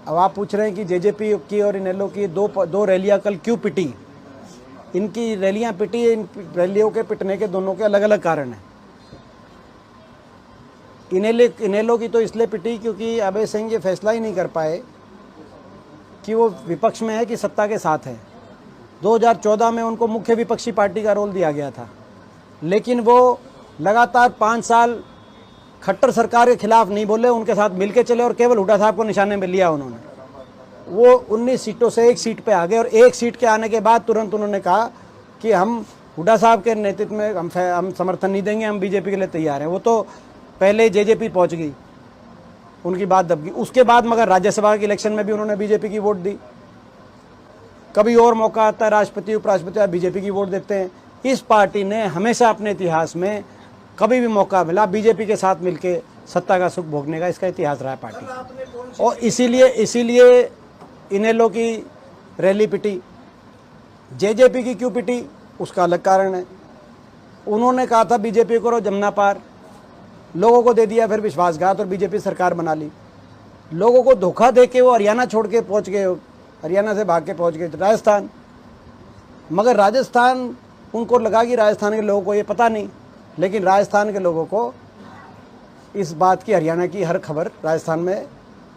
अब आप पूछ रहे हैं कि जेजेपी की और इनेलो की दो रैलियां कल क्यों पिटी। इनकी रैलियां पिटी, इन रैलियों के पिटने के दोनों के अलग अलग कारण हैं। इनेलो की तो इसलिए पिटी क्योंकि अभय सिंह ये फैसला ही नहीं कर पाए कि वो विपक्ष में है कि सत्ता के साथ है। 2014 में उनको मुख्य विपक्षी पार्टी का रोल दिया गया था, लेकिन वो लगातार 5 साल खट्टर सरकार के खिलाफ नहीं बोले, उनके साथ मिलके चले और केवल हुड्डा साहब को निशाने में लिया उन्होंने। वो 19 सीटों से 1 सीट पे आ गए और 1 सीट के आने के बाद तुरंत उन्होंने कहा कि हम हुड्डा साहब के नेतृत्व में हम समर्थन नहीं देंगे, हम बीजेपी के लिए तैयार हैं। वो तो पहले जेजेपी पहुंच गई, उनकी बात दब गई। उसके बाद मगर राज्यसभा के इलेक्शन में भी उन्होंने बीजेपी की वोट दी। कभी और मौका आता है, राष्ट्रपति उपराष्ट्रपति आप बीजेपी की वोट देते हैं। इस पार्टी ने हमेशा अपने इतिहास में कभी भी मौका मिला बीजेपी के साथ मिलके सत्ता का सुख भोगने का, इसका इतिहास रहा है पार्टी। और इसीलिए इनेलो की रैली पिटी। जेजेपी की क्यों पिटी, उसका अलग कारण है। उन्होंने कहा था बीजेपी करो जमुना पार, लोगों को दे दिया फिर विश्वासघात और बीजेपी सरकार बना ली। लोगों को धोखा दे के वो हरियाणा छोड़ के पहुंच गए, हरियाणा से भाग के पहुंच गए राजस्थान। मगर राजस्थान उनको लगा कि राजस्थान के लोगों को ये पता नहीं, लेकिन राजस्थान के लोगों को इस बात की, हरियाणा की हर खबर राजस्थान में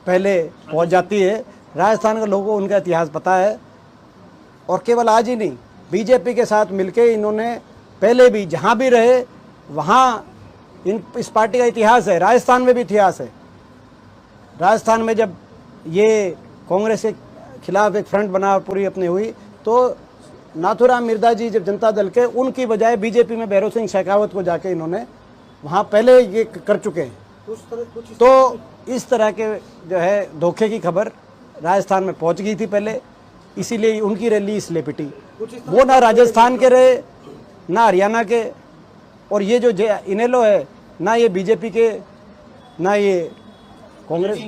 पहले पहुंच जाती है। राजस्थान के लोगों को उनका इतिहास पता है। और केवल आज ही नहीं, बीजेपी के साथ मिलके इन्होंने पहले भी जहां भी रहे वहां इस पार्टी का इतिहास है। राजस्थान में भी इतिहास है। राजस्थान में जब ये कांग्रेस के खिलाफ एक फ्रंट बना पूरी अपनी हुई, तो नाथुराम मिर्धा जी जब जनता दल के, उनकी बजाय बीजेपी में भैरव सिंह शेखावत को जाके इन्होंने वहां पहले ये कर चुके हैं। तो इस तरह के जो है धोखे की खबर राजस्थान में पहुंच गई थी पहले, इसीलिए उनकी रैली इसलिए पिटी। वो ना राजस्थान के रहे, ना हरियाणा के, और ये जो इनेलो है ना ये बीजेपी के, ना ये कांग्रेस।